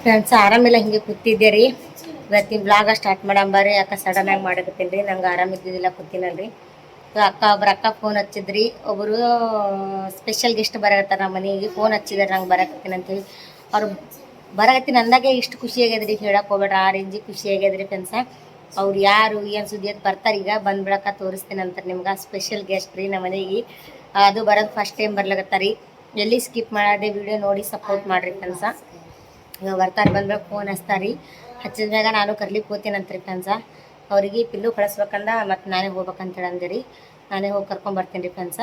Friends ಆರಾಮಿಲ್ಲ, ಹಿಂಗೆ ಕೂತಿದ್ದೆ ರೀ. ಇವತ್ತಿನ ಬ್ಲಾಗ ಸ್ಟಾರ್ಟ್ ಮಾಡಂಬಾರಿ. ಯಾಕೆ ಸಡನ್ ಆಗಿ ಮಾಡಕತ್ತೀನಿ ರೀ, ನಂಗೆ ಆರಾಮಿದ್ದಿದ್ದಿಲ್ಲ, ಕೂತಿನಲ್ರಿ. ಅಕ್ಕ ಫೋನ್ ಹಚ್ಚಿದ್ರಿ. ಒಬ್ಬರು ಸ್ಪೆಷಲ್ ಗೆಸ್ಟ್ ಬರಕತ್ತಾರ ನಮ್ಮ ಮನೆಗೆ. ಫೋನ್ ಹಚ್ಚಿದಾರೆ ನಂಗೆ ಬರಕತ್ತೀನಿ ಅಂತೇಳಿ. ಅವ್ರು ಬರಕತ್ತೀನಿ ಅಂದಾಗೆ ಇಷ್ಟು ಖುಷಿ ಆಗ್ಯದ್ರಿ, ಹೇಳಕ್ಕೆ ಹೋಗ್ಬೇಡ್ರಿ, ಆ ರೇಂಜಿಗೆ ಖುಷಿ ಆಗ್ಯದ್ರಿ ಫ್ರೆಂಡ್ಸ. ಅವ್ರು ಯಾರು ಏನು ಸುದ್ದಿ ಅಂತ ಬರ್ತಾರೆ, ಈಗ ಬಂದ್ಬಿಡಕ್ಕ ತೋರಿಸ್ತೀನಿ ಅಂತಾರೆ ನಿಮ್ಗೆ. ಸ್ಪೆಷಲ್ ಗೆಸ್ಟ್ ರೀ ನಮ್ಮ ಮನೆಗೆ. ಅದು ಬರೋದು ಫಸ್ಟ್ ಟೈಮ್ ಬರ್ಲಕತ್ತಾರ ರೀ. ಎಲ್ಲಿ ಸ್ಕಿಪ್ ಮಾಡದೆ ವಿಡಿಯೋ ನೋಡಿ ಸಪೋರ್ಟ್ ಮಾಡಿರಿ ಫ್ರೆಂಡ್ಸ. ಇವಾಗ ಬರ್ತಾರೆ, ಬಂದ್ಬೇಕು ಫೋನ್ ಹಚ್ತಾರೆ. ಹಚ್ಚಿದ್ಮ್ಯಾಗ ನಾನು ಕರ್ಲಿಕ್ಕೆ ಹೋಗ್ತೀನಂತ್ರಿ ಫ್ರೆಂಡ್ಸ. ಅವ್ರಿಗೆ ಪಿಲ್ಲು ಕಳಿಸ್ಬೇಕಂದ, ಮತ್ತು ನಾನೇ ಹೋಗ್ಬೇಕಂತೇಳಿ ಅಂದಿರಿ. ನಾನೇ ಹೋಗಿ ಕರ್ಕೊಂಬರ್ತೀನಿ ರೀ ಫ್ರೆಂಡ್ಸ.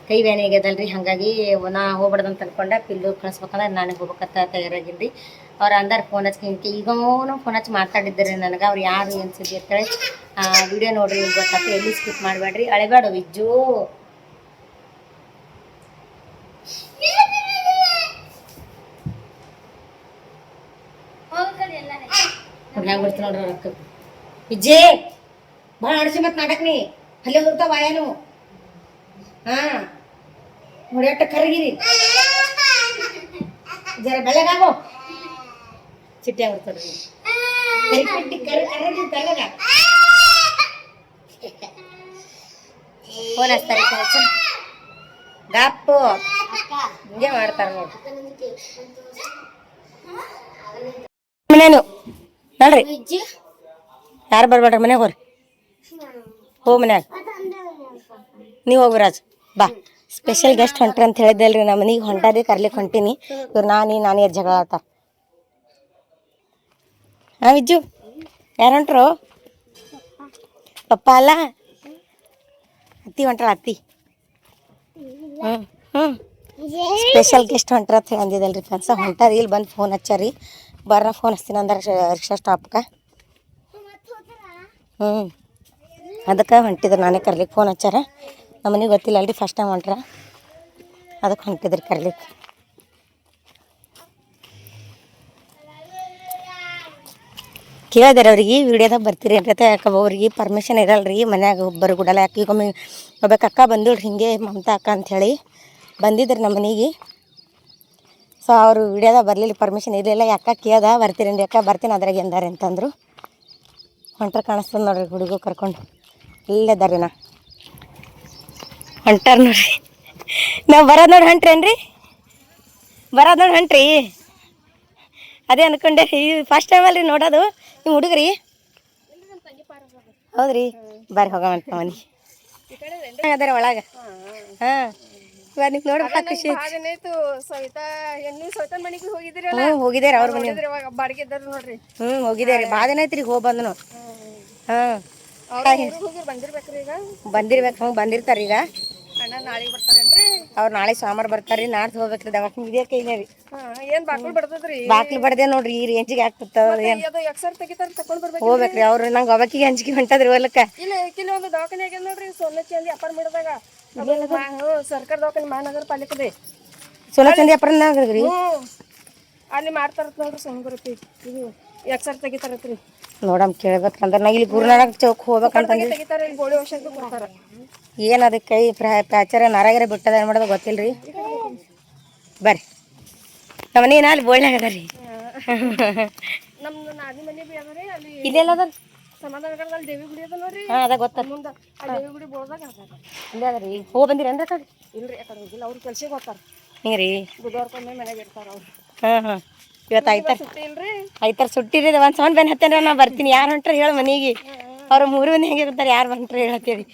ಕೈ ಬ್ಯಾನೆ ಆಗ್ಯದಲ್ರಿ, ಹಾಗಾಗಿ ನಾ ಹೋಗ್ಬಾರ್ದಂತ ಅನ್ಕೊಂಡೆ. ಪಿಲ್ಲು ಕಳಿಸ್ಬೇಕಂದ್ರೆ ನಾನೇ ಹೋಗ್ಬೇಕಂತ ತಯಾರಾಗಿನಿ ರೀ. ಅವ್ರು ಅಂದಾರ ಫೋನ್ ಹಚ್ಕೊಂಡ್ಕೆ ಈಗೂ ಫೋನ್ ಹಚ್ಚಿ ಮಾತಾಡಿದ್ದಾರೆ ನನಗೆ. ಅವ್ರು ಯಾರು ಏನು ಸುದ್ದಿ ಅಂತೇಳಿ ವಿಡಿಯೋ ನೋಡ್ರಿ, ಗೊತ್ತಾಗ್ತದೆ. ಎಲ್ಲಿ ಸ್ಕಿಪ್ ಮಾಡಬೇಡ್ರಿ. ಅಳೆಬೇಡ ವಿಜ್ಜು. ಹೆಂಗೆ ಬಿಡ್ತೀನಿ ನೋಡ್ರಿ ರೊಕ್ಕ ವಿಜ್ಜೆ. ಭಾಳ ಅಡಿಸಿ ಮತ್ತು ನಾಟಕನಿ ಅಲ್ಲೇ ಹೋಗ್ತಾವ ವಾಯನು. ಹಾಂ ನೋಡಿ ಅಟ್ಟ ಕರಗಿರಿ, ಜರ ಬೆಳಗಾಗೋ. ಚಿಟ್ಟೆ ಆಗ್ಬಿಡ್ತಾರ್ರಿ, ಕರಿಪಿಟ್ಟಿ ಕರಗಿ ಕರಗ ಫೋನ್ ಹಚ್ತಾರೆ ಗಾಪು. ಹಿಂಗೆ ಮಾಡ್ತಾರೆ ನೋಡಿ ಮನೇನು ನೋಡ್ರಿ. ಯಾರು ಬರ್ಬೇಡ್ರಿ ಮನೆಗೆ ಹೋಗ್ರಿ. ಹೋಗಿ ಮನ್ಯಾಗ ನೀವು ಹೋಗಿ ರಾಜ್ ಬಾ. ಸ್ಪೆಷಲ್ ಗೆಸ್ಟ್ ಹೊಂಟ್ರಿ ಅಂತ ಹೇಳಿದ್ದಲ್ರಿ, ನಮ್ಮ ಮನೆಗೆ ಹೊಂಟಾದೆ, ಕರ್ಲಿಕ್ಕೆ ಹೊಂಟೀನಿ. ಇವ್ರು ನಾನೇ ಜಗಳ ಆಡ್ತಾರ. ಹಾಂ ವಿಜ್ಜು, ಯಾರು ಹೊಂಟ್ರು? ಪಪ್ಪ ಅಲ್ಲ, ಅತ್ತಿ ಹೊಂಟ್ರ, ಅತ್ತಿ. ಸ್ಪೆಷಲ್ ಗೆಸ್ಟ್ ಹೊಂಟ್ರ ಅಂತ ಹೇಳಿ ಅಂದಿದ್ದಲ್ರಿ ಫ್ರೆಂಡ್ಸ. ಹೊಂಟಾರಿ, ಇಲ್ಲಿ ಬಂದು ಫೋನ್ ಹಚ್ಚಾರಿ. ಬರ್ರ ಫೋನ್ ಹಚ್ತೀನಿ ಅಂದ್ರೆ ರಿಕ್ಷಾ ಸ್ಟಾಪ್ಗೆ. ಅದಕ್ಕೆ ಹೊಂಟಿದ್ರು, ನಾನೇ ಕರ್ಲಿಕ್ಕೆ ಫೋನ್ ಹಚ್ಚಾರ. ನಮ್ಮ ಮನೆಗೆ ಗೊತ್ತಿಲ್ಲ ಅಲ್ರಿ, ಫಸ್ಟ್ ಟೈಮ್ ಹೊಂಟ್ರ, ಅದಕ್ಕೆ ಹೊಂಟಿದ್ರಿ ಕರ್ಲಿಕ್ಕೆ. ಕೇಳಿದಾರೆ ಅವ್ರಿಗೆ ವಿಡಿಯೋದಾಗ ಬರ್ತೀರಿ ಅಂತ. ಯಾಕೆ ಅವ್ರಿಗೆ ಪರ್ಮಿಷನ್ ಇರಲ್ರಿ ಮನ್ಯಾಗ ಒಬ್ಬರು ಕೂಡಲ್ಲ. ಯಾಕೆ ಈಗ ಒಬ್ಬಕ್ಕೆ ಅಕ್ಕ ಬಂದಿಳ್ರಿ, ಹಿಂಗೆ ಮಮತಾ ಅಕ್ಕ ಅಂಥೇಳಿ ಬಂದಿದ್ರು ನಮ್ಮ ಮನೆಗೆ. ಸೊ ಅವರು ವಿಡಿಯೋದಾಗ ಬರಲಿಲ್ಲ, ಪರ್ಮಿಷನ್ ಇರಲಿಲ್ಲ. ಯಾಕೆ ಕೇಳ್ದ ಬರ್ತೀರೇನು ಯಾಕೆ ಬರ್ತೀನಿ ಅದ್ರಾಗ ಎಂದಾರೆ ಅಂತಂದರು. ಹೊಂಟ್ರ ಕಾಣಿಸ್ತದೆ ನೋಡ್ರಿ, ಹುಡುಗ ಕರ್ಕೊಂಡು ಇಲ್ಲದಾರಿ. ನಾ ಹೊಂಟಾರ ನೋಡ್ರಿ, ನಾವು ಬರೋದು ನೋಡಿ ಹೊಂಟ್ರೇನ್ರಿ, ಬರೋದು ನೋಡಿ ಹೊಂಟ್ರಿ. ಅದೇ ಅನ್ಕೊಂಡೆ, ಈ ಫಸ್ಟ್ ಟೈಮ್ ಅಲ್ರಿ ನೋಡೋದು ನಿಮ್ಮ ಹುಡುಗ್ರಿ. ಹೌದ್ರಿ, ಬರ್ರಿ ಹೋಗವಂತ ಮನೆ ಅದಾರ ಒಳಗೆ. ಹಾಂ ಇವಾಗ ನೀವು ನೋಡ್ಬೇಕು ಖುಷಿ. ಹೋಗಿದ್ದೀರಿ ಅವ್ರ ಮನೆ. ಹೋಗಿದ್ದೀರಿ, ಭಾಳ ದಿನ ಐತ್ರಿ ಹೋಗಿ ಬಂದನು. ಹಾಂ ಬಂದಿರ್ಬೇಕು. ಬಂದಿರ್ತಾರೆ ಈಗ. ಅವ್ರು ನಾಳೆ ಸೋಮವಾರ ಬರ್ತಾರೆ ರೀ. ನಾಡ್ದು ಹೋಗ್ಬೇಕ್ರಿ ದವಾಖಾನೆ. ಇದೇ ಕೈಲೇ ರೀ. ಬಾಕ್ಲಿ ಬಡ್ದೆ ನೋಡ್ರಿ, ಈ ರೇಂಜಿಗೆ ಆಗ್ತದ. ಹೋಗ್ಬೇಕ್ರಿ ಅವ್ರು. ನಂಗೆ ಅವಕ್ಕಿಗೆ ಅಂಜಿಕೆ ಹೊಂಟದ್ರಿ ಹೊಲಕ್ಕ. ಸರ್ಕಾರ ದವಾಖಾನೆ ಮಹಾನಗರ ಪಾಲಿಕೆ ಸೋನಾ ಚಂದಿ ಅಪರ್ನಾಗ್ರಿ ಅಲ್ಲಿ ಮಾಡ್ತಾರ ನೋಡ್ರಿ. ಸಂಬರತಿ ಇದು ಎಕ್ಸರ್ ತೆಗಿತಾರತ್ರಿ. ನೋಡಮ್ ಕೇಳ್ಬೇಕಂದ್ರೆ ನಾ ಇಲ್ಲಿ ಗುರುನಾನಕ್ ಚೌಕ್ ಹೋಗ್ಬೇಕಂತಂದ್ರೆ ಏನು ಅದಕ್ಕೆ ಕೈ ಪ್ಯಾಚರ ನರಾಗಿರ ಬಿಟ್ಟದ, ಏನು ಮಾಡೋದು ಗೊತ್ತಿಲ್ಲ ರೀ. ಬರ್ರಿ ನಮ್ಮ ಮನೆ ಅಲ್ಲಿ ಬೋಳ್ನಾಗ ಅದ ರೀ. ಇಲ್ಲೆಲ್ಲ ಅದ ಸಮಾಧಾನಗರದಲ್ಲಿ ದೇವಿ ಗುಡಿ ಅದ ನೋಡ್ರಿ. ಹಾಂ ಅದ ಗೊತ್ತ. ದೇವಿ ಗುಡಿ ಬೋಳ್ದಾಗ ಇಲ್ಲೇ ಅದ ರೀ. ಹೋಗಿ ಬಂದಿರಿ ಅಂದ್ರೆ ಕಡೆ ಇಲ್ರಿ, ಆ ಕಡೆ ಹೋಗಿಲ್ಲ. ಅವ್ರು ಕೆಲ್ಸಕ್ಕೆ ಹೋಗ್ತಾರೆ. ಹಿಂಗೆ ರೀ, ಬುಧವಾರಕ್ಕೊಮ್ಮೆ ಮನೆಗೆ ಇರ್ತಾರೆ ಅವ್ರು. ಹಾಂ ಇವತ್ತು ಆಯ್ತಾರ ಸುಟ್ಟಿ ಇಲ್ರಿ. ಆಯ್ತಾರ ಸುಟ್ಟಿ ರೀ. ಒಂದು ಸೌಂಡ್ ಬೆನ್ ಹತ್ತೇನ್ರಿ, ನಾ ಬರ್ತೀನಿ. ಯಾರು ಹೊಂಟ್ರಿ ಹೇಳು ಮನೆಗೆ. ಅವ್ರು ಮೂರು ಮಂದಿ ಹೆಂಗಿರ್ತಾರೆ, ಯಾರು ಹೊಂಟ್ರಿ ಹೇಳತ್ತೀರಿ.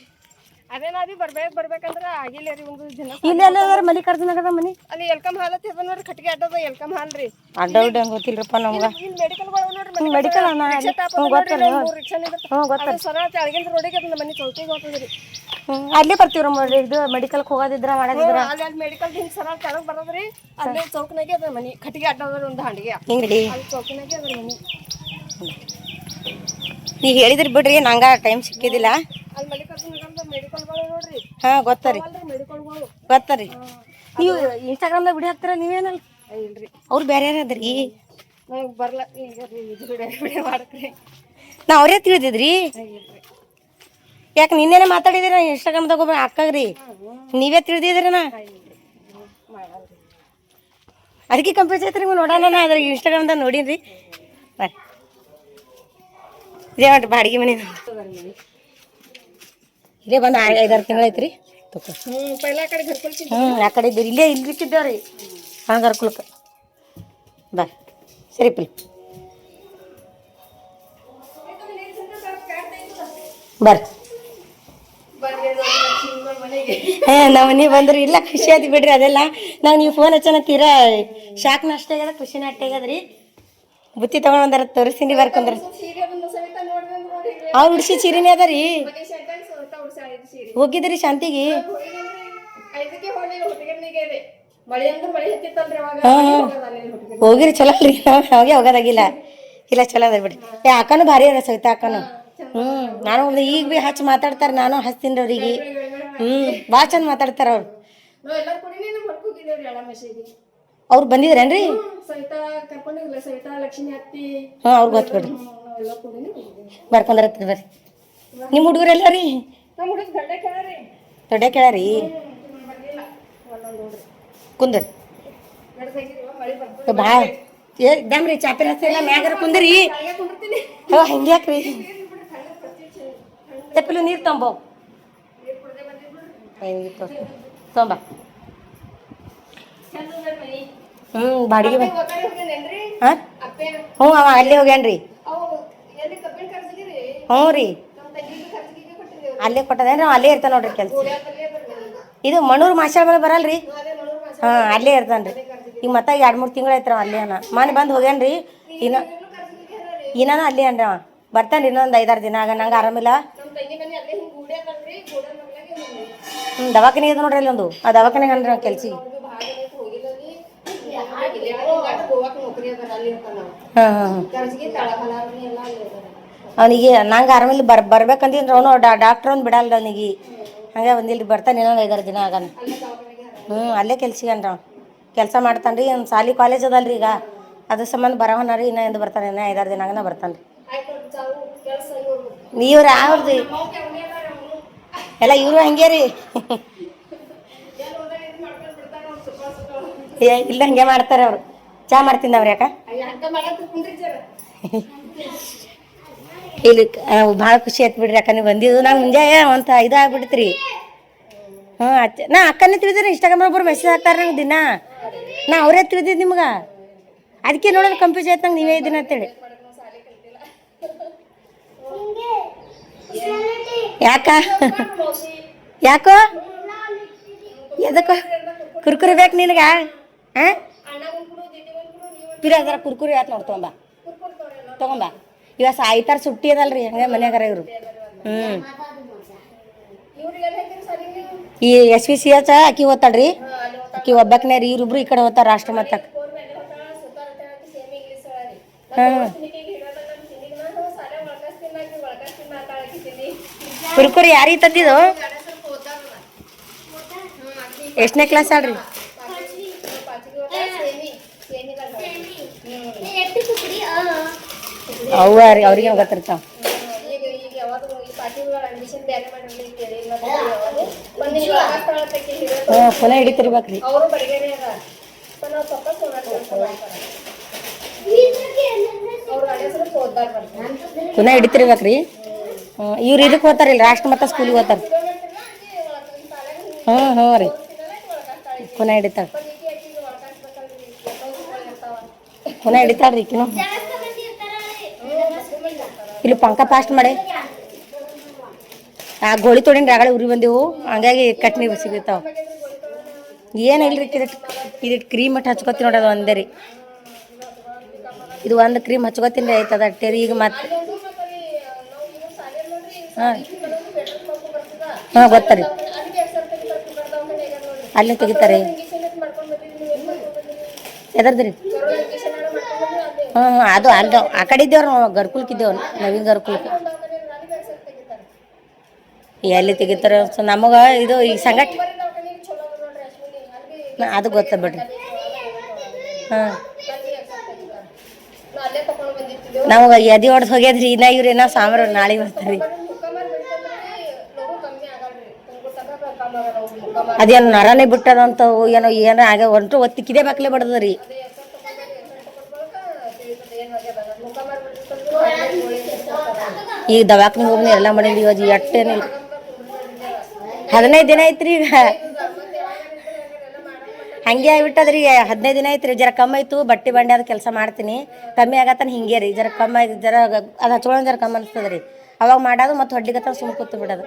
ಅದೇನ ಅದು ಬರ್ಬೇಕಂದ್ರೆ ಆಗಿಲ್ಲ ರೀ. ಒಂದು ದಿನ ಇಲ್ಲೆಲ್ಲ ಮಲ್ಲಿಕಾರ್ಜುನಗದ ಮನೆ ಅಲ್ಲಿ ಎಲ್ಕಮ್ ಹಾಲ್ ಅದ ನೋಡ್ರಿ. ಕಟ್ಟಿಗೆ ಅಡ್ಡದ ಎಲ್ಕಮ್ ಹಾಲ್ ರೀ. ಅಡ್ಡ ಗೊತ್ತಿಲ್ರಪ್ಪ ನಮ್ಗೆ. ಮೆಡಿಕಲ್ ಮೆಡಿಕಲ್ ಅಳಗಿಂದ ರೋಡಿಗೆ ಅದ ಮನೆ ಚೌಕಿಗೆ ಹೋಗ್ತದ್ರಿ. ಅಲ್ಲೇ ಬರ್ತೀವ್ರಿ. ಇದು ಮೆಡಿಕಲ್ಗೆ ಹೋಗೋದಿದ್ರ ಮಾಡೋದಿದ್ರ ಅಲ್ಲಿ ಮೆಡಿಕಲ್ ಹಿಂಗೆ ಸರ ಕೆಳಗೆ ಬರೋದ್ರಿ. ಅಲ್ಲೇ ಚೌಕ್ನಾಗೆ ಅದ ಮನೆ. ಕಟ್ಟಿಗೆ ಅಡ್ಡದ ಒಂದು ಹಾಂಡಿಗೆ ಹಿಂಗ್ರಿ. ಅಲ್ಲಿ ಚೌಕಿನಾಗೆ ಅದ್ರ ಮನೆ. ಈಗ ಹೇಳಿದ್ರಿ ಬಿಡ್ರಿ, ನಂಗೆ ಟೈಮ್ ಸಿಕ್ಕಿದಿಲ್ಲ. ಅಲ್ಲಿ ಮಲ್ಲಿಕಾರ್ಜುನ ಮೆಡಿಕಲ್ಗಳು ನೋಡ್ರಿ. ಹಾಂ ಗೊತ್ತರಿ, ಗೊತ್ತರಿ. ನೀವು ಇನ್ಸ್ಟಾಗ್ರಾಮ್ದಾಗ ವಿಡಿಯೋ ಹಾಕ್ತೀರ ನೀವೇನಲ್ಲ? ಇಲ್ರಿ, ಅವ್ರು ಬೇರೆ ಅದ್ರಿ. ನಂಗೆ ಬರಲ್ಲ ಈಗ ವಿಡಿಯೋ ಮಾಡಕ್ರಿ. ನಾ ಅವರೇ ತಿಳಿದಿದ್ರಿ. ಯಾಕೆ ನಿನ್ನೇನೆ ಮಾತಾಡಿದಿರ ಇನ್ಸ್ಟಾಗ್ರಾಮ್ದಾಗ ಒಬ್ಬ ಅಕ್ಕಾಗ್ರಿ. ನೀವೇ ತಿಳಿದಿದ್ರಿ. ನಾ ಅದಕ್ಕೆ ಕಂಪ್ಯೂಸ್ ಐತ್ರಿ ನೀವು ನೋಡೋಣ ಅದ್ರ ಇನ್ಸ್ಟಾಗ್ರಾಮ್ದಾಗ ನೋಡೀನಿ ಬರ್ರಿ ಇದೇ ಮಾಡ್ರಿ ಬಾಡಿಗೆ ಮನೆ ಇದೇ ಬಂದು 5-6 ತಿಂಗಳು ಐತ್ರಿ ಆ ಕಡೆ ಇದ್ದೀರಿ ಇಲ್ಲೇ ಇಲ್ಲಿಕ್ಕಿದ್ದೇವ್ರಿ ಹಂಗರ್ಕುಲಕ್ಕೆ ಬಾ ಸರಿ ಪಿಲ್ ಬರ್ರಿ ನಮ್ಮ ಮನೆ ಬಂದ್ರಿ ಇಲ್ಲ ಖುಷಿ ಆಯ್ತು ಬಿಡ್ರಿ ಅದೆಲ್ಲ ನಾವು ನೀವು ಫೋನ್ ಹಚ್ಚನ ತೀರಾ ಶಾಕ್ನ ಅಷ್ಟೇ ಆಗ್ಯದ ಖುಷಿನ ಅಷ್ಟೇ ಆಗ್ಯದ್ರಿ ಬುತ್ತಿ ತಗೊಂಡ್ ಬಂದಾರ ತೋರಿಸ್ತೀನಿ ಬರ್ಕೊಂಡ್ರ ಅವ್ರು ಉಡ್ಸಿ ಚೀರಿನೇ ಅದ ರೀ ಹೋಗಿದ್ರಿ ಶಾಂತಿಗೆ ಹೋಗಿರಿ ಚಲೋ ಅಲ್ರಿ ಅವಾಗೆ ಹೋಗೋದಾಗಿಲ್ಲ ಇಲ್ಲ ಚಲೋ ಅದ ಬಿಡ್ರಿ ಅಕ್ಕನೂ ಭಾರಿ ಅದ ಸವಿತಾ ಅಕ್ಕನು ನಾನು ಈಗ ಭೀ ಹಚ್ಚಿ ಮಾತಾಡ್ತಾರೆ ನಾನು ಹಚ್ತೀನಿ ಅವ್ರಿಗೆ ಭಾಳ ಚಂದ ಮಾತಾಡ್ತಾರ ಅವ್ರು ಅವ್ರು ಬಂದಿದ್ರೇನ್ರಿ ಹಾಂ ಅವ್ರು ಗೊತ್ತು ಬಿಡ್ರಿ ಬರ್ಕೊಂಡ್ರತ್ರಿ ಬರ್ರಿ ನಿಮ್ಮ ಹುಡುಗರೆಲ್ಲ ರೀ ದೊಡ್ಡ ಕೇಳಾರಿ ಕುಂದ್ರಿ ಭಾಳ ಇದ್ದಾಮ್ರಿ ಚಾಪಿ ಹಚ್ಚಿಲ್ಲ ಮ್ಯಾಗಾರ ಕುಂದ್ರಿ ಹಂಗೆ ಯಾಕ್ರಿ ತೆಪ್ಪಲು ನೀರು ತೊಂಬ ತೊಂಬ ಬಾಡಿಗೆ ಹಾಂ ಹ್ಞೂ ಅವ ಅಲ್ಲೇ ಹೋಗ್ಯಾನ್ರಿ ಹ್ಞೂ ರೀ ಅಲ್ಲೇ ಕೊಟ್ಟದೇನ್ರಿ ಅವ ಅಲ್ಲೇ ಇರ್ತಾನೆ ನೋಡ್ರಿ ಕೆಲಸ ಇದು ಮಣ್ಣೂರು ಮಾಷಾಳ ಮೇಲೆ ಬರಲ್ರಿ ಹಾಂ ಅಲ್ಲೇ ಇರ್ತಾನೆ ರೀ ಈಗ ಮತ್ತೆ 2-3 ತಿಂಗಳು ಐತ್ರ ಅಲ್ಲೇ ಅನ್ನ ಮನೆ ಬಂದು ಹೋಗ್ಯಾನ್ರಿ ಇನ್ನೂ ಅಲ್ಲೇ ಅನ್ರಿ ಅವ ಬರ್ತಾನೆ ಇನ್ನೊಂದು 5-6 ದಿನ ಆಗ ನಂಗೆ ಆರಾಮಿಲ್ಲ ದವಾಖಾನೆ ಇದೆ ನೋಡ್ರಿ ಅಲ್ಲಿ ಒಂದು ಆ ದವಾಖಾನೆಗೆ ಅನ್ರಿ ನಾವು ಕೆಲ್ಸಿಗೆ ಹಾಂ ಹಾಂ ಅವನಿಗೆ ನಂಗೆ ಆರಾಮಿಲ್ಲ ಬರ್ಬೇಕಂದ್ರೆ ಅವನು ಡಾಕ್ಟ್ರ್ ಅವ್ನು ಬಿಡಲ್ಲ ಅವನಿಗೆ ಹಂಗೆ ಒಂದಿಲ್ರಿ ಬರ್ತಾನೆ ಇನ್ನೊಂದು 5-6 ದಿನ ಆಗಾನ ಅಲ್ಲೇ ಕೆಲ್ಸಿಗೆ ಅನ್ರಿ ಅವ್ನು ಕೆಲಸ ಮಾಡ್ತಾನೆ ರೀ ಒಂದು ಸಾಲಿ ಕಾಲೇಜ್ ಅದಲ್ರಿ ಈಗ ಅದ್ರ ಸಂಬಂಧ ಬರೋವನ ರೀ ಇನ್ನೂ ಎಂದು ಬರ್ತಾನೆ ಇನ್ನೂ 5-6 ದಿನ ಆಗನ ಬರ್ತಾನೆ ರೀ ಇವ್ರು ಯಾವ್ದು ಎಲ್ಲ ಇವರು ಹಂಗೆ ರೀ ಇಲ್ಲ ಹಂಗೆ ಮಾಡ್ತಾರೆ ಅವರು ಚಾ ಮಾಡ್ತೀನಿ ಅವ್ರು ಯಾಕ ಇಲ್ಲಿ ಭಾಳ ಖುಷಿ ಆಯ್ತು ಬಿಡ್ರಿ ಅಕ್ಕ ನೀವು ಬಂದಿದ್ದು ನಾನು ಮುಂಜಾನೆ ಅಂತ ಇದಾಗ್ಬಿಡ್ತು ರೀ ನಾ ಅಕ್ಕನೇ ತಿಳಿದ್ರಿ ಇನ್ಸ್ಟಾಗ್ರಾಮ್ ಒಬ್ಬರು ಮೆಸೇಜ್ ಹಾಕ್ತಾರೆ ನಂಗೆ ದಿನ ನಾ ಅವರೇ ತಿಳಿದಿದ್ದು ನಿಮ್ಗೆ ಅದಕ್ಕೆ ನೋಡೋದು ಕಂಪ್ಯೂಸ್ ಆಯ್ತು ನಂಗೆ ನೀವೇ ಇದ್ದೀನಿ ಅಂತೇಳಿ ಯಾಕ ಯಾಕೋ ಎದಕ್ಕೋ ಕುರ್ಕುರಿ ಬೇಕು ನಿನಗ ಹಾಂ ಪಿರ ಕುರ್ಕುರಿ ಆಯ್ತು ನೋಡಿ ತೊಗೊಂಬ ಇವಾಗ ಸಾಯ್ತಾರ ಸುಟ್ಟಿ ಅದಲ್ರಿ ಹಂಗೆ ಮನ್ಯಾಗಾರ ಇವರು ಈ SVCH ಅಕ್ಕಿ ಓದ್ತಾಳ್ರಿ ಅಕ್ಕಿ ಒಬ್ಬಕ್ಕನೇ ರೀ ಇವ್ರಿಬ್ರು ಈ ಕಡೆ ಓದ್ತಾರ ರಾಷ್ಟ್ರ ಮಟ್ಟಕ್ಕೆ ಹಾಂ ಕುರ್ಕುರಿ ಯಾರಿಗೆ ತಂದಿದ್ದು ಎಷ್ಟನೇ ಕ್ಲಾಸ್ ಆಡ್ರಿ ಅವ ರೀ ಅವ್ರಿಗೆ ಗೊತ್ತಿರ್ತಾವ ಪುನಃ ಹಿಡಿತಿರ್ಬೇಕ್ರಿ ಪುನಃ ಹಿಡಿತಿರ್ಬೇಕ್ರಿ ಇವ್ರು ಇದಕ್ಕೆ ಹೋಗ್ತಾರಿಲ್ಲ ರಾಷ್ಟ್ರ ಮಟ್ಟ ಸ್ಕೂಲಿಗೆ ಹೋಗ್ತಾರ ಹ್ಞೂ ರೀ ಪುನಃ ಹಿಡಿತಾಳ ಪುನಃ ಹಿಡಿತಾಳ್ರಿ ಈಕಿನು ಇಲ್ಲಿ ಪಂಕ ಪಾಸ್ಟ್ ಮಾಡಿ ಆ ಗೋಳಿ ತೊಗೊಂಡು ರಾಗಳೆ ಉರಿ ಬಂದೆವು ಹಂಗಾಗಿ ಕಟ್ನಿ ಸಿಗುತ್ತಾವ ಏನಿಲ್ರಿ ಇದಕ್ಕೆ ಕ್ರೀಮ್ ಅಟ್ಟು ಹಚ್ಕೊತೀನಿ ನೋಡೋದು ಒಂದೇ ರೀ ಇದು ಒಂದು ಕ್ರೀಮ್ ಹಚ್ಕೊತೀನಿ ರೀ ಆಯ್ತದ ಅಟ್ಟೆ ಈಗ ಮತ್ತೆ ಹಾಂ ಹಾಂ ಗೊತ್ತರಿ ಅಲ್ಲಿ ತೆಗಿತಾರೆ ಎದರ್ದ್ರಿ ಅದು ಅಲ್ಲಿ ಆ ಕಡೆ ಇದ್ದೇವ್ರಿ ನಾವು ಗರ್ಕುಲ್ಕಿದ್ದೇವ್ ನವೀನ್ ಗರ್ಕುಲ್ಕ ಎಲ್ಲಿ ತೆಗಿತಾರೆ ನಮಗೆ ಇದು ಈ ಸಂಗಟ ಅದು ಗೊತ್ತ ಬಿಡ್ರಿ ಹಾಂ ನಮಗೆ ಎದೆ ಹೊಡೆದು ಹೋಗ್ಯದ್ರಿ ಇನ್ನ ಇವ್ರೇನೋ ಸಾಂಬಾರು ನಾಳೆ ಬರ್ತಾರೆ ಅದೇನು ನರನೇ ಬಿಟ್ಟದಂತ ಏನೋ ಆಗ ಒಂಟು ಒತ್ತಿಕ್ಕಿದೇ ಬಾಕ್ಲೆ ಬಡ್ದರಿ ಈಗ ದವಾಖಾನೆ ಹೋಗಿ ಎಲ್ಲ ಮಾಡೀನಿ ಇವಾಗ ಎಟ್ಟೇನಿಲ್ಲ 15 ದಿನ ಐತ್ರಿ ಈಗ ಹಂಗೆ ಆಗ್ಬಿಟ್ಟದ್ರಿ 15 ದಿನ ಐತ್ರಿ ಜರ ಕಮ್ಮಿ ಆಯ್ತು ಬಟ್ಟೆ ಬಂಡೆ ಅದು ಕೆಲಸ ಮಾಡ್ತೀನಿ ಕಮ್ಮಿ ಆಗತ್ತಾನ ಹಿಂಗೆ ರೀ ಜರ ಕಮ್ಮಿ ಆಯ್ತು ಜರ ಅದು ಹಚ್ಕೊಳ್ಳೋ ಜರ ಕಮ್ಮಿ ಅನಿಸ್ತದೆ ರೀ ಅವಾಗ ಮಾಡೋದು ಮತ್ತು ಹೊಡ್ಲಿಗತ್ತ ಸುಮ್ಮ ಕೂತು ಬಿಡೋದು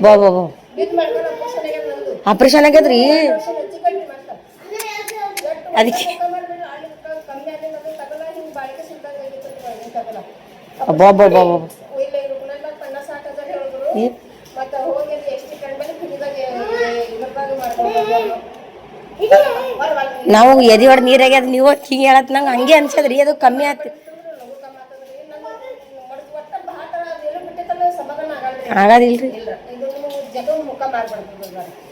ಬಾ ಬಾ ಬಾ ಆಪ್ರೇಷನ್ ಆಗ್ಯದ್ರಿ ಅದಕ್ಕೆ ಅಬ್ಬಾ ಬಾ ಬಾ ಬಾ ನಾವು ಎದಿ ಹೊಡೆದು ನೀರಾಗೆ ಅದು ನೀವು ಹಿಂಗೆ ಹೇಳತ್ ನಂಗೆ ಹಂಗೆ ಅನ್ಸದ್ರಿ ಅದು ಕಮ್ಮಿ ಆಯ್ತು ಆಗೋದಿಲ್ರಿ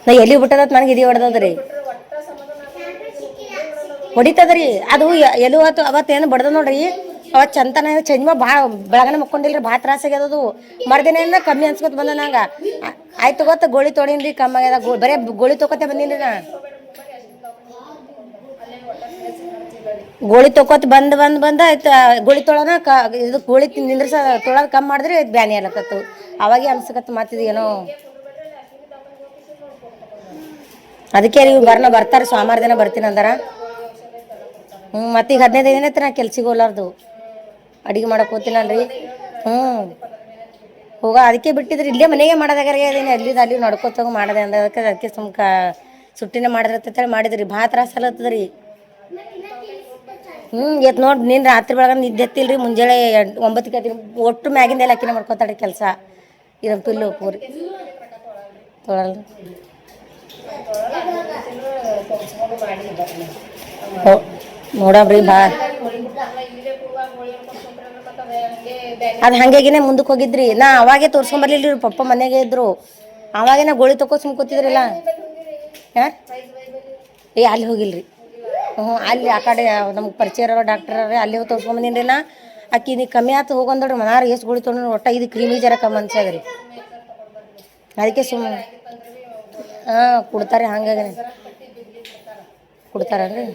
ನಾ ಎಲ್ಲಿ ಬಿಟ್ಟದತ್ ನನಗೆ ಎದಿ ಹೊಡೆದದ್ರಿ ಹೊಡಿತದ್ರಿ ಅದು ಎಲ್ಲಿ ಹೋತು ಅವತ್ತೇನು ಬಡ್ದ ನೋಡ್ರಿ ಅವತ್ತು ಚಂತನ ಚಂದ್ಮ ಭಾಳ ಬೆಳಗನೆ ಮಕ್ಕೊಂಡಿಲ್ರಿ ಭಾಳ ತ್ರಾಸಾಗ್ಯದದು ಮರ್ದಿನ ಕಮ್ಮಿ ಅನ್ಸ್ಕೊತ ಬಂದ ನಂಗೆ ಆಯ್ತು ಗೊತ್ತ ಗೋಳಿ ತೊಗೊಂಡಿನ್ರಿ ಕಮ್ಮಿ ಆಗ್ಯದ ಬರೇ ಗೋಳಿ ತೊಗೊತೆ ಬಂದೀನಿ ನಾ ಗೋಳಿ ತೊಗೊತ ಬಂದ ಆಯ್ತು ಗೋಳಿ ತೊಳೋಣ ಇದು ಗೋಳಿ ನಿಂದ್ರಸ ತೊಳೋದು ಕಮ್ಮಿ ಮಾಡಿದ್ರಿ ಬ್ಯಾನಿ ಅಲ್ಲಕತ್ತು ಅವಾಗೆ ಅನ್ಸಕತ್ತು ಮಾತಿದ್ ಏನೋ ಅದಕ್ಕೆ ನೀವು ಬರ್ತಾರೆ ಸೋಮವಾರ ದಿನ ಬರ್ತೀನಿ ಅಂದಾರ ಮತ್ತೀಗ 15 ದಿನ ಐತೆ ನಾ ಕೆಲ್ಸಿಗೆ ಹೋಲಾರ್ದು ಅಡುಗೆ ಮಾಡಕ್ಕೆ ಹೋಗ್ತೀನಲ್ರಿ ಹೋಗ ಅದಕ್ಕೆ ಬಿಟ್ಟಿದ್ರಿ ಇಲ್ಲೇ ಮನೆಗೆ ಮಾಡೋದಾಗ್ಯಾರ ಅದೀನಿ ಅಲ್ಲಿ ನಡ್ಕೋತಾಗ ಮಾಡದೆ ಅದಕ್ಕೆ ಸುಮ್ಕ ಸುಟ್ಟಿನೇ ಮಾಡಿದ್ರತ್ತೇಳಿ ಮಾಡಿದ್ರಿ ಭಾಳ ತ್ರಾಸ ಅಲ್ಲತ್ತದ್ರಿ ಎತ್ ನೋಡಿ ನೀನು ರಾತ್ರಿ ಬೆಳಗ್ಗೆ ನಿದ್ದೆ ಎತ್ತಿಲ್ರಿ ಮುಂಜಾನೆ 9ಕ್ಕೆ ಎತ್ತೀನಿ ಒಟ್ಟು ಮ್ಯಾಗಿಂದ ಎಲ್ಲ ಅಕ್ಕಿನ ಮಾಡ್ಕೊತಾಳೆ ಕೆಲಸ ಇದನ್ನು ಪಿಲ್ಲು ಪೂರಿ ತೊಳಲ್ರಿ ನೋಡಬ್ರಿ ಭಾಳ ಅದು ಹಾಗೇಗಿನೇ ಮುಂದಕ್ಕೆ ಹೋಗಿದ್ರಿ ನಾ ಅವಾಗೆ ತೋರ್ಸ್ಕೊಂಬರ್ಲಿಲ್ರಿ ಪಪ್ಪ ಮನೆಗೆ ಇದ್ರು ಅವಾಗೆ ನಾ ಗೋಳಿ ತಗೋ ಸುಮ್ ಕೂತಿದ್ರಲ್ಲ ಯಾರು ಅಲ್ಲಿ ಹೋಗಿಲ್ರಿ ಅಲ್ಲಿ ಆ ಕಡೆ ನಮ್ಗೆ ಪರಿಚಯ ಇರೋ ಡಾಕ್ಟರ್ ಅಲ್ಲಿ ಹೋಗಿ ತೋರ್ಸ್ಕೊಂಬಂದಿನಿ ರೀ ನಾ ಅಕ್ಕಿ ನೀ ಕಮ್ಮಿ ಆಯ್ತು ಹೋಗಂದಳ್ರಿ ಮನಾರ ಎಷ್ಟು ಗೋಳಿ ತೊಗೊಂಡ್ರಿ ಒಟ್ಟ ಇದು ಕ್ರೀಮಿ ಜರ ಕಮ್ಮಿ ಅನ್ಸದ್ರಿ ಅದಕ್ಕೆ ಸುಮ್ಮನೆ ಕೊಡ್ತಾರೆ ಹಂಗಾಗಿ ಕೊಡ್ತಾರಲ್ರಿ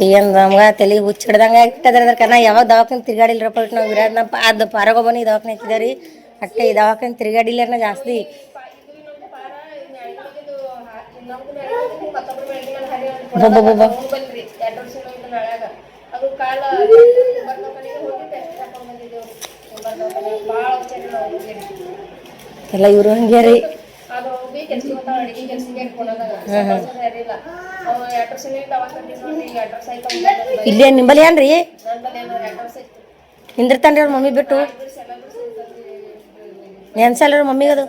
ಏನು ನಮ್ಗೆ ತಲೆ ಹುಚ್ಚಿಡ್ದಂಗೆ ಆಗ್ತದ್ರಿ ಅದಕ್ಕೆ ನಾ ಯಾವಾಗ ದವಾಖಾನೆ ತಿರ್ಗಾಡಿಲ್ರಪ್ಪ ನಾವು ವಿರಾಟ್ ನಮ್ಮ ಅದು ಪಾರಗೊಬ್ಬನಿ ದವಾಖಾನೆ ಹಾಕಿದಾರೆ ಅಟ್ಟೆ ಈ ದವಾಖಾನೆ ತಿರ್ಗಾಡಿಲ್ಲ ಜಾಸ್ತಿ ಎಲ್ಲ ಇವರು ಹಂಗೆ ರೀ ಇಲ್ಲೇ ನಿಂಬಲ್ಲಿ ಏನ್ರಿ ನಿಂದಿರ್ತಾನ್ರಿ ಅವ್ರ ಮಮ್ಮಿ ಬಿಟ್ಟು ನೆನ್ಸಲ್ರಿ ಮಮ್ಮಿಗದು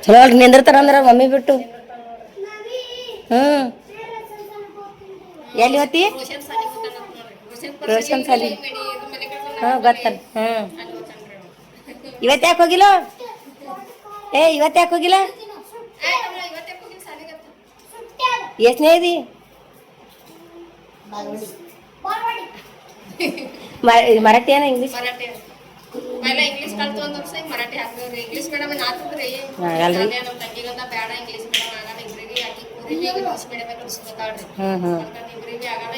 ಚಲೋ ಅಲ್ರಿ ನಿಂದಿರ್ತಾರ ಅಂದ್ರ ಮಮ್ಮಿ ಬಿಟ್ಟು ಎಲ್ಲಿ ಹೋತಿ ರೋಷನ್ ಸಾಲಿ ಗೊತ್ತಲ್ಲ ಇವತ್ತು ಯಾಕೆ ಹೋಗಿಲ್ಲ ಇವತ್ತು ಯಾಕೆ ಹೋಗಿಲ್ಲ ಎಷ್ಟನೇ ಇದಿ ಮರಾಠಿ ಏನ ಇಂಗ್ಲೀಷ್ ಇಂಗ್ಲೀಷ್ ಕಲ್ತು ಒಂದ್ ವರ್ಷ ಮರಾಠಿ ಹಾಕ್ತೇವ್ರಿ ಇಂಗ್ಲೀಷ್ ಮೇಡಮ್ ಹಾಕಿದ್ರಿ ಆಗಲ್ರಿ ನಮ್ಮ ತಂಗಿಗಂತ ಬೇಡ ಇಂಗ್ಲೀಷ್ ಮೇಡಮ್ ಆಗಲ್ಲ ಇಬ್ರಿಗೆ ಹಾಕಿ ಕೂರಿಗೆ ಇಂಗ್ಲೀಷ್ ಮೇಡಮ್ ಕಲಿಸ್ಬೇಕಾಳ್ರಿ ಇಬ್ರಿಗೆ ಆಗಲ್ಲ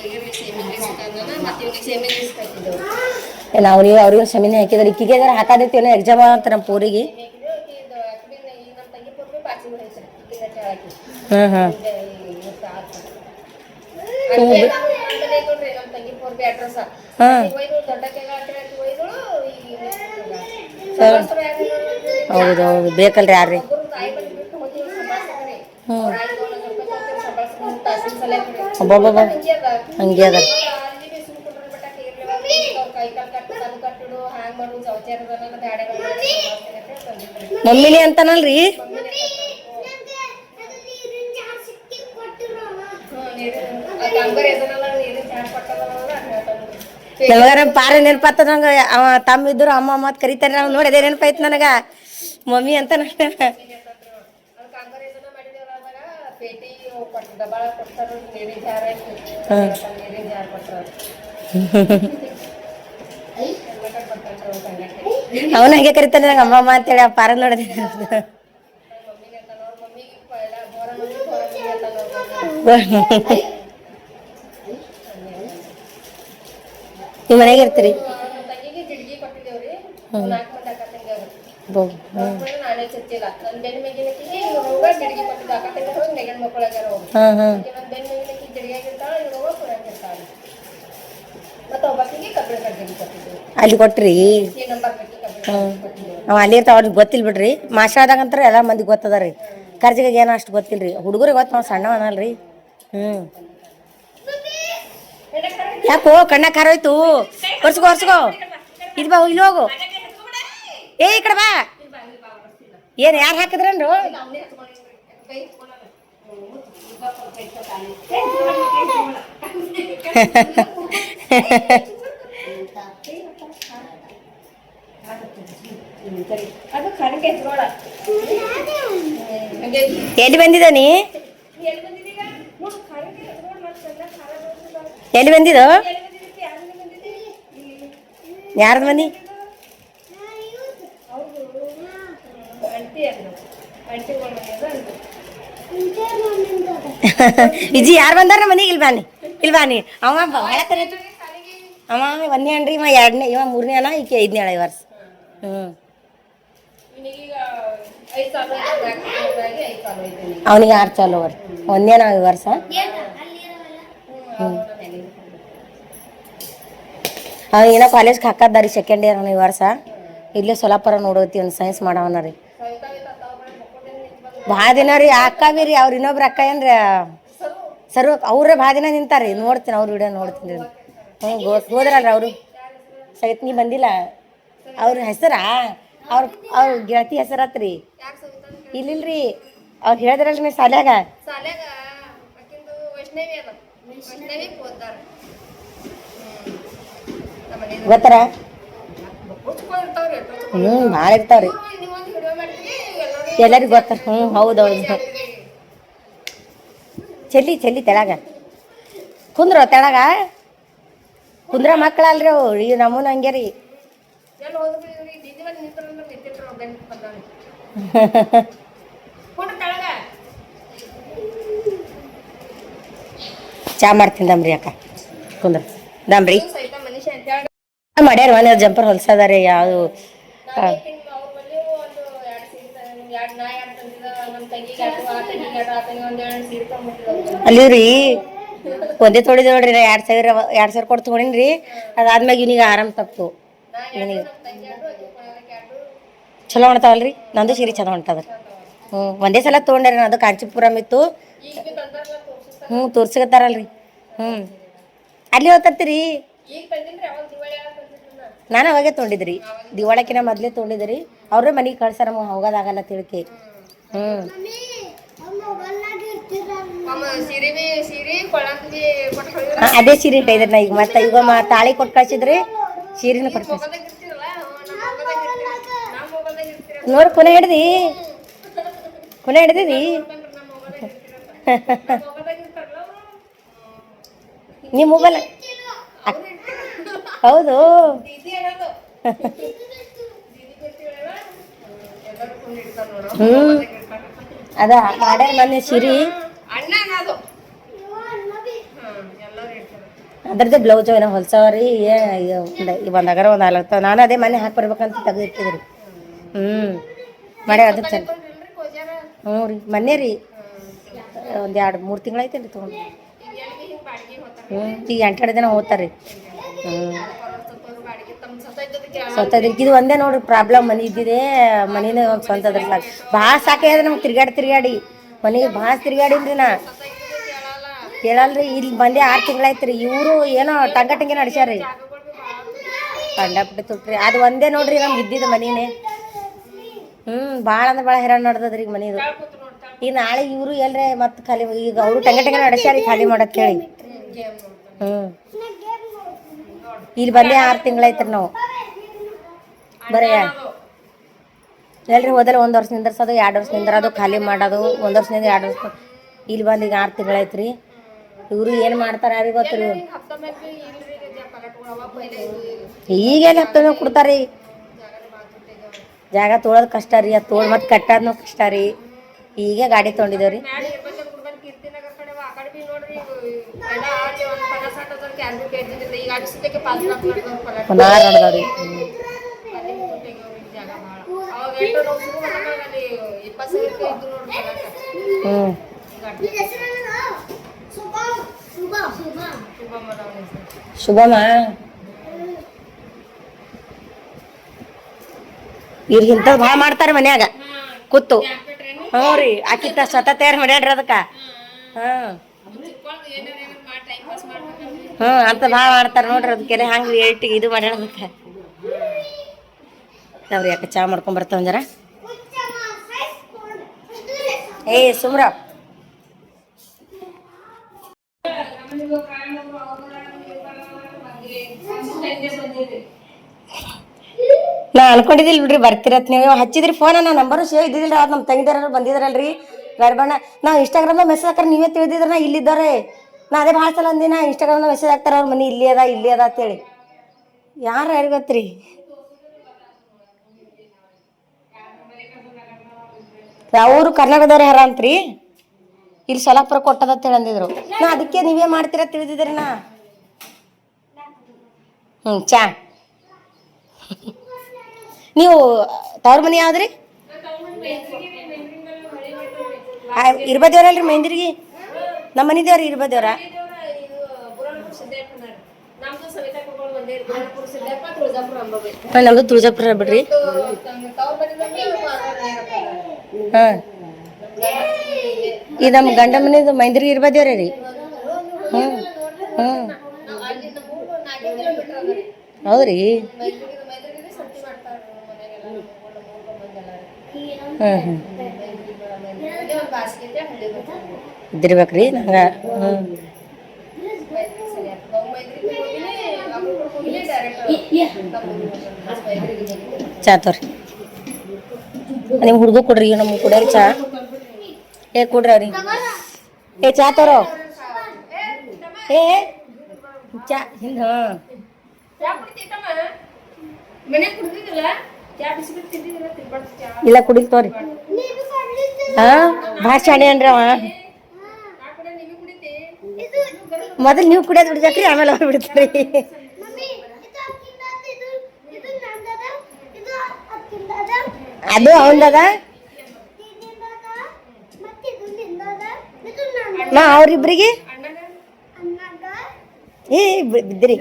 ಇವನಿಗೆ ಸೇಮ್ ಇಂಗ್ಲೀಷ್ ಕಲ್ತಾನ ಮತ್ತೆ ಇವನಿಗೆ ಸೇಮ್ ಇಂಗ್ಲೀಷ್ ಕಲ್ತಿದ್ದೇವೆ ನಾವು ನೀವು ಅವ್ರಿಗೆ ಸೆಮಿನಿ ಹಾಕಿದ್ರೆ ಇಕ್ಕಿಗೆ ಏನಾರ ಹಾಕಾದಿತ್ತೇನೋ ಎಕ್ಸಾಮ್ ಅಂತ ನಮ್ಮ ಪೂರಿಗೆ ನಮ್ಮ ತಂಗಿ ಪೂರ್ವಿ ಬಾಚಿ ನಮ್ಮ ತಂಗಿ ಪೂರ್ವಿ ಅಡ್ರೆಸ್ ಹೌದೌದು ಬೇಕಲ್ರಿ ಯಾರ್ರಿ ಒಬ್ಬೊಬ್ಬ ಹಂಗೆ ಅದ ಮಮ್ಮಿನಿ ಅಂತಾನಲ್ರಿ ಯಾವಾಗಾರ ಪಾರ ನೆನಪಾತ ನಂಗೆ ಅವ ತಮ್ಮ ಇದ್ರು ಅಮ್ಮ ಮತ್ ಕರಿತಾರೆ ನಾವು ನೋಡಿ ಅದೇ ನೆನಪಾಯ್ತು ನನಗ ಮಮ್ಮಿ ಅಂತ ಪೇಟಿ ಡಬ್ಬಾಳ ಕೊಡ್ತಾರ ನೀರಿನ ಜಾರ ನೀರಿನ ಜಾರ ಕೊಡ್ತಾರ ಅವನ ಹಂಗೆ ಕರಿತಾನೆ ನಂಗೆ ಅಮ್ಮಮ್ಮ ಅಂತೇಳಿ ಆ ಪಾರ ನೋಡಿದೆ ನೀವು ಮನೆಗೆ ಇರ್ತೀರಿ ತಂಗಿಗೆ ಜಿಡ್ಗಿ ಕೊಟ್ಟಿದ್ದೇವ್ರಿ 4 ಮಂದಿ ಅಕ್ಕ ತಂಗಿಯವ್ರು ನಾನೇ ಚಚ್ಚಿಲ್ಲ ನನ್ನ ಬೆನ್ನ ಮೇಗಿನಕ್ಕಿಗೆ ರೋಗ ಜಿಡ್ಗಿ ಕೊಟ್ಟಿದ್ದ ಅಕ್ಕ ತಂಗಿಯವ್ರು ನೆಗಣ ಮಕ್ಕಳಾಗ್ಯಾರ ಅವ್ರು ನನ್ನ ಬೆನ್ನ ಮೇಗಿನಕ್ಕಿ ಜಿಡ್ಗಿಯಾಗಿರ್ತಾಳ ರೋಗ ಕುರಿಯಾಗಿರ್ತಾಳೆ ಮತ್ತೆ ಒಬ್ಬಾಕಿಗೆ ಕಬ್ಬಿಣ ಕಡ್ಡಿ ಕೊಟ್ಟಿದ್ದೇವೆ ಅಲ್ಲಿ ಕೊಟ್ರಿ ಈ ನಂಬರ್ ಬೇಕಿ ಕಬ್ಬಿಣ ಕೊಟ್ಟಿದ್ದೇವೆ ಅವ ಅಲ್ಲಿ ಇರ್ತಾವ ಅವ್ರಿಗೆ ಗೊತ್ತಿಲ್ಲ ಬಿಡ್ರಿ ಮಾಸ್ಟರ್ದಾಗಂತ್ರ ಎಲ್ಲ ಮಂದಿ ಗೊತ್ತದ ರೀ ಕರ್ಜಿಗೆ ಏನೋ ಅಷ್ಟು ಗೊತ್ತಿಲ್ಲ ರೀ ಹುಡುಗರಿಗೆ ಗೊತ್ತು ನಾವು ಸಣ್ಣವ ಅನ್ನಲ್ರಿ ಯಾಕೋ ಕಣ್ಣ ಖಾರ ಹೋಯ್ತು ಒರ್ಸ್ಕೋ ಇದು ಬಾ ಇಲ್ಲಿ ಹೋಗು ಏ ಈ ಕಡೆ ಬಾ ಏನು ಯಾರು ಹಾಕಿದ್ರನ್ರು ಎಲ್ಲಿ ಬಂದಿದ್ದಾನಿ ಎಲ್ಲಿ ಬಂದಿದ್ದು ಯಾರ್ದು ಮನಿ ವಿಜಿ ಯಾರು ಬಂದಾರ ಮನೆಗೆ ಇಲ್ಲಿ ಬಾನಿ ಅವ ಹೇಳತ್ತಾನೆ ಅವ ಒಂದೇ ಅನ್ರಿ ಇವ 2ನೇ ಇವ 3ನೇ ಅನ ಈಕೆ 5ನೇ ಅಳ ಈ ವರ್ಷ ಅವನಿಗೆ 6 ಚಾಲು ವರ್ಷ ಒಂದೇ ನಾವು ಈ ವರ್ಷ ಅವ ಏನೋ ಕಾಲೇಜ್ಗೆ ಹಾಕದ್ದಾರಿ 2nd ಇಯರ್ ಈ ವರ್ಷ ಇಲ್ಲೇ ಸೊಲ್ಲಾಪುರ ನೋಡೋತಿ ಒಂದು ಸೈನ್ಸ್ ಮಾಡವನ ರೀ ಭಾಳ ದಿನ ರೀ ಅಕ್ಕ ರೀ ಅವ್ರು ಇನ್ನೊಬ್ರು ಅಕ್ಕ ಏನ್ರಿ ಸರ್ ಅವ್ರೇ ಭಾಳ ದಿನ ನಿಂತಾರಿ ನೋಡ್ತೀನಿ ಅವ್ರ ವಿಡಿಯೋ ನೋಡ್ತೀನಿ ರೀ ಹೋದ್ರಲ್ರಿ ಅವರು ಸಹಿತ ನೀ ಬಂದಿಲ್ಲ ಅವ್ರ ಹೆಸರಾ ಅವ್ರ ಗೆಳತಿ ಹೆಸರತ್ರಿ ಇಲ್ಲಿಲ್ರಿ ಅವ್ರು ಹೇಳಿದ್ರಲ್ರಿ ನೀವು ಸಾಲ್ಯಾಗ ಗೊತ್ತಾರ ಭಾಳ ಇರ್ತಾವ್ರಿ ಎಲ್ಲರಿಗೂ ಗೊತ್ತಾರ ಹೌದೌದು ಚೆಲ್ಲಿ ತೆಳಗ ಕುಂದ್ರ ತೆಳಗ ಕುಂದ್ರ ಮಕ್ಕಳಲ್ರಿ ಅವು ಈ ನಮ್ಮನ ಹಂಗೆ ರೀ ಚಾ ಮಾಡ್ತೀನಿ ದಮ್ರಿ ಅಕ್ಕ ಕುಂದ್ರ ದಮ್ರಿ ಮಾಡ್ಯಾರ ಮನೆ ಜಂಪರ್ ಹೊಲ್ಸದಾರೆ ಯಾವುದು ಅಲ್ಲಿವ್ರಿ ಒಂದೇ ತೊಳಿದ ನೋಡ್ರಿ 2,000 ಕೊಟ್ಟು ತೊಗೊಂಡ್ರಿ ಅದಾದ್ಮ್ಯಾಗ ಇವನಿಗೆ ಆರಾಮ್ ತಪ್ಪು ಇವನಿಗೆ ಚಲೋ ಹೊಣ್ತಾವಲ್ರಿ ನಂದು ಸೀರೆ ಚಲೋ ಹೊಂಟದ್ರಿ ಒಂದೇ ಸಲ ತೊಗೊಂಡ್ರಿ ಅದು ಕಾಂಚೀಪುರಂ ಇತ್ತು ತೋರ್ಸಿಗತ್ತಾರಲ್ರಿ ಅಲ್ಲಿ ಹೋಗ್ತರ್ತೀರಿ ನಾನು ಅವಾಗೆ ತೊಗೊಂಡಿದ್ರಿ ದಿವಾಳಕಿನ ಮೊದಲೇ ತೊಗೊಂಡಿದ್ರಿ ಅವ್ರೇ ಮನೆಗೆ ಕಳ್ಸಾರ ಹೋಗೋದಾಗಲ್ಲ ತಿಳ್ಕೆ ಅದೇ ಸೀರೆ ಇಟ್ಟಿದ್ರಿ ನಾ ಈಗ ಮತ್ತೆ ಈಗ ತಾಳಿ ಕೊಟ್ಟು ಕಳ್ಸಿದ್ರಿ ಸೀರೆನೂ ಕೊಟ್ಟು ಕಳ್ಸಿ ನೋಡಿ ಕೊನೆ ಹಿಡ್ದಿದಿ ನೀ ಮೊಬೈಲ್ ಹೌದು ಅದ ಮಾಡ್ಯಾರ ಮೊನ್ನೆ ಸಿರಿ ಅದ್ರದ್ದೇ ಬ್ಲೌಸ್ ಏನೋ ಹೊಲ್ಸವ್ರಿ ಒಂದು ಅಗರ ಒಂದು 4 ನಾನು ಅದೇ ಮನೆ ಹಾಕಿ ಬರ್ಬೇಕಂತ ತೆಗೆದಿಟ್ಟಿದ್ರಿ ಮಾಡ್ಯಾರ ಅದಕ್ಕೆ ಚಂದ ರೀ ಮೊನ್ನೆ ರೀ ಒಂದು 2-3 ತಿಂಗಳಾಯ್ತೇನ್ರಿ ತೊಗೊಂಡು ಈಗ 8 ದಿನ ಹೋಗ್ತಾರ್ರಿ ಸ್ವಂತ ಇದು ಒಂದೇ ನೋಡ್ರಿ ಪ್ರಾಬ್ಲಮ್ ಮನೆ ಇದ್ದಿದೆ ಮನಿನೇ ಒಂದು ಸ್ವಂತ ಅದ್ರ ಸಾಕು ಭಾಳ ಸಾಕಾಗ್ಯದ ನಮ್ಗೆ ತಿರ್ಗಾಡಿ ಮನೆಗೆ ಭಾಳ ತಿರ್ಗಾಡಿನ್ರಿ ನಾ ಕೇಳಲ್ರಿ ಇಲ್ಲಿ ಬಂದೆ 6 ತಿಂಗಳಾಯ್ತು ರೀ ಇವರು ಏನೋ ಟಂಗೆ ನಡ್ಸ್ಯಾರ್ರಿ ಕಂಡಪಟ್ಟಿ ತುಟ್ರಿ ಅದು ಒಂದೇ ನೋಡ್ರಿ ನಮ್ಗೆ ಇದ್ದಿದ್ದು ಮನಿನೇ ಭಾಳ ಅಂದ್ರೆ ಭಾಳ ಹೈರಾಣ ನಡ್ದದ್ರಿ ಈಗ ಮನಿದು ಈಗ ನಾಳೆ ಇವರು ಎಲ್ರೆ ಮತ್ತೆ ಖಾಲಿ ಈಗ ಅವರು ಟಂಗೆ ನಡ್ಸ್ಯಾರಿ ಖಾಲಿ ಮಾಡೋದು ಕೇಳಿ ಇಲ್ಲಿ ಬಂದೆ 6 ತಿಂಗಳಾಯ್ತು ನಾವು ಬರೀ ಎಲ್ರಿ ಹೋದಲ್ಲಿ 1 ವರ್ಷ ನಿಂದ್ರಸೋದು 2 ವರ್ಷ ನಿಂದ್ರದು ಖಾಲಿ ಮಾಡೋದು 1 ವರ್ಷದಿಂದ 2 ವರ್ಷ ಇಲ್ಲಿ ಬಂದು ಈಗ 6 ತಿಂಗಳಾಯ್ತ್ರಿ. ಇವರು ಏನು ಮಾಡ್ತಾರೆ ಯಾರಿಗೆ ಗೊತ್ತ್ರಿ. ಹಪ್ತ ಮೇಲೆ ಇಲ್ರಿ ಪಗಟ್ಗಳು ಅವ ಪೈಲೆ ಈಗೇನು ಹಪ್ತ ಮೇಲೆ ಕೊಡ್ತಾರೆ. ಜಾಗ ತೊಳೋದು ಕಷ್ಟ ರೀ, ಅದು ತೊಳ್ ಮತ್ತೆ ಕಟ್ಟೋದ್ನು ಕಷ್ಟ ರೀ. ಈಗ ಗಾಡಿ ತೊಗೊಂಡಿದ್ದೇವ್ರಿ. ಕೀರ್ತಿನಗರ ಕಡೆ ಆ ಕಡೆ ಬಿ ನೋಡ್ರಿ ಎಲ್ಲ ಆಡಿ ಒಂದು 50-60 ಕ್ಯಾನ್ ಕೇಳ್ತಿದ್ದಿಲ್ಲ. ಈಗ ಅಡಿಸಲಿಕ್ಕೆ 5 ಲಕ್ಷ ನೋಡ್ದವ್ರಿ. ಜಾಗ ಭಾಳ ಅವಾಗ ಎಂಟು ನಾವು ಶುರು ಮಾಡಿದಾಗ ಅಲ್ಲಿ 20 ಸಾವಿರ ಇದ್ದು ನೋಡ್ರಿ. ಶುಭಮ್ಮ ಇವ್ರಿಗೆ ಇಂಥದ್ದು ಭಾಳ ಮಾಡ್ತಾರೆ ಮನ್ಯಾಗ ಕೂತು. ಹ್ಞೂ ರೀ, ಆಕಿತ್ತ ಸ್ವತಃ ತಯಾರು ಮಾಡ್ಯಾಡ್ರಿ ಅದಕ್ಕೆ. ಹಾಂ ಅಂತ ಭಾಳ ಮಾಡ್ತಾರೆ ನೋಡ್ರಿ. ಅದಕ್ಕೆ ಹಂಗೆ ಏಟಿಗೆ ಇದು ಮಾಡ್ಯಾಡದಕ್ಕೆ. ನಾವ್ರಿ ಯಾಕೆ ಚಾ ಮಾಡ್ಕೊಂಡ್ ಬರ್ತಾವ ಜರ. ಏ ಸುಮ್ರ ನಾ ಅನ್ಕೊಂಡಿದ್ದಿಲ್ಲ ಬಿಡ್ರಿ ಬರ್ತಿರತ್. ನೀವು ಹಚ್ಚಿದ್ರಿ ಫೋನ್, ನಾ ನಂಬರು ಸೇವ್ ಇದ್ದಿದ್ದಿಲ್ಲ. ಅದು ನಮ್ಮ ತಂಗಿದಾರ ಬಂದಿದ್ರಲ್ರಿ ಗರ್ಭಣ್ಣ. ನಾ ಇನ್ಸ್ಟಾಗ್ರಾಮ್ದಾಗ ಮೆಸೇಜ್ ಹಾಕ್ರೆ ನೀವೇ ತಿಳಿದಿದ್ರ ನಾ ಇಲ್ಲಿದ್ದಾರೆ. ನಾ ಅದೇ ಭಾಳ ಸಲ ಅಂದಿನ ಇನ್ಸ್ಟಾಗ್ರಾಮ್ದಾಗ ಮೆಸೇಜ್ ಹಾಕ್ತಾರ ಅವ್ರ ಮನೆ ಇಲ್ಲಿ ಅದ ಅಂತೇಳಿ. ಯಾರು ಗೊತ್ತ್ರಿ. ಅವರು ಕರ್ನಾಟಕದವ್ರೆ ಹರ ಅಂತ್ರಿ. ಇಲ್ಲಿ ಸೊಲಾಪುರ ಕೊಟ್ಟದ ಅಂತೇಳಿ ಅಂದಿದ್ರು. ನಾ ಅದಕ್ಕೆ ನೀವೇ ಮಾಡ್ತೀರ ತಿಳಿದಿದ್ರಿ ನಾ. ಚಾ ನೀವು ತವ್ರ ಮನೆ ಯಾವ್ದ್ರಿ? ಇರ್ಬದೇವ್ರಲ್ರಿ ಮೆಹಂದಿರ್ಗಿ. ನಮ್ಮ ಮನೆ ದೇವ್ರಿ ಇರ್ಬದೇವ್ರ. ನಮ್ದು ತುಳಜಾಪುರ ಬಿಡ್ರಿ. ಹಾಂ ಈ ನಮ್ಮ ಗಂಡ ಮನೆದು ಮೈಂದ್ರಿಗೆ ಇರ್ಬದೇವ್ರಿ ರೀ. ಹೌದ್ರಿ. ಇದ್ದಿರ್ಬೇಕ್ರಿ ನಂಗೆ. ಚಾ ತೋರಿ ನಿಮ್ಮ ಹುಡುಗ ಕೊಡ್ರಿ, ನಮ್ಗೆ ಕುಡಿಯೋರಿ ಚಾ. ಕೊಡ್ರಿ ಅವ್ರಿ. ಚಾ ತೋರೋ. ಚಾ ಹಿಂದ ಇಲ್ಲ ಕುಡಿಲ್ ತೋರಿ. ಭಾಳ ಶಾಣೆ ಅನ್ರಿ ಅವ. ಮೊದಲು ನೀವು ಕುಡಿಯೋದು ಬಿಡ್ಬೇಕ್ರಿ, ಆಮೇಲೆ ಅವ್ರು ಬಿಡ್ತಾರೆ. ಅದು ಅವಂದದ. ನಾ ಅವ್ರಿಬ್ರಿಗೆ ಬಿದ್ರಿ.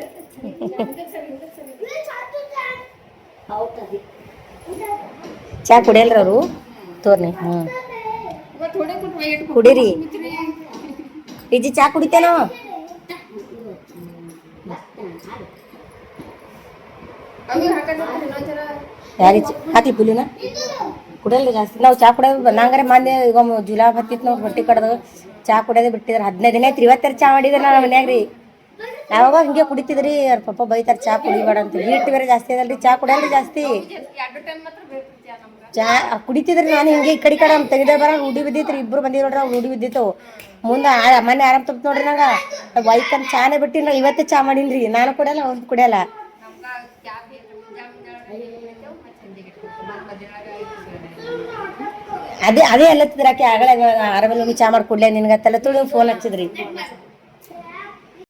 ಚಾ ಕುಡಿಯಲ್ರಿ ಅವರು ತೋರ್ನಿ. ಕುಡೀರಿ. ಇಜ್ಜಿ ಚಾ ಕುಡಿತೇನೋ. ಯಾರಿ ಹಾಕಿ ಪುಲಿನ ಕುಡಿಯಲ್ರಿ ಜಾಸ್ತಿ. ನಾವು ಚಾ ಕುಡಿಯೋದು ನಂಗಾರೆ ಮಾನ್ಯ ಈಗ ಜುಲಾಬ್ ಹತ್ತಿತ್ತು ನಾವು ಹೊಟ್ಟೆ ಕಡ್ದು ಚಾ ಕುಡಿಯೋದು ಬಿಟ್ಟಿದ್ರೆ 15 ದಿನ ಆಯ್ತು. 20 ಚಾ ಮಾಡಿದ್ರೆ ನಾನು ಮನ್ಯಾಗ ರೀ. ಯಾವಾಗ ಹಿಂಗೆ ಕುಡಿತಿದ್ರಿ. ಅವ್ರ ಪಪ್ಪ ಬೈತಾರೆ ಚಾ ಕುಡಿಬೇಡ ಅಂತ. ಹೀಟ್ ಬೇರೆ ಜಾಸ್ತಿ ಅದಲ್ರಿ, ಚಾ ಕುಡಿಯಲ್ರಿ ಜಾಸ್ತಿ. ಚಾ ಕುಡಿತಿದ್ರಿ. ನಾನು ಹಿಂಗೆ ಈ ಕಡೆ ನಮ್ಮ ತೆಗೆದೇ ಬರ ರೂಢಿ ಬಿದ್ದಿತ್ರಿ. ಇಬ್ರು ಬಂದಿವಿ ನೋಡ್ರಿ, ಅವ್ರು ರೂಢಿ ಬಿದ್ದಿತ್ತು. ಮುಂದೆ ಮೊನ್ನೆ ಆರಾಮ್ ತಪ್ಪ ನೋಡ್ರಿ ನಂಗೆ ವೈಕಂದು ಚಾನೇ ಬಿಟ್ಟಿನಿ. ನಾ ಇವತ್ತೇ ಚಾ ಮಾಡೀನಿ. ನಾನು ಕುಡಿಯಲ್ಲ, ಅವ್ರು ಕುಡಿಯಲ್ಲ. ಅದೇ ಅಲ್ಲತ್ತಿದ್ರಾಕೆ ಆಗಲೇ ಆರಾಮಲ್ಲಿ ಚಾ ಮಾಡಿ ಕುಡ್ಲೆ ನಿನ್ಗತ್ತಲ್ಲ ತುಳಿ ಫೋನ್ ಹಚ್ಚಿದ್ರಿ.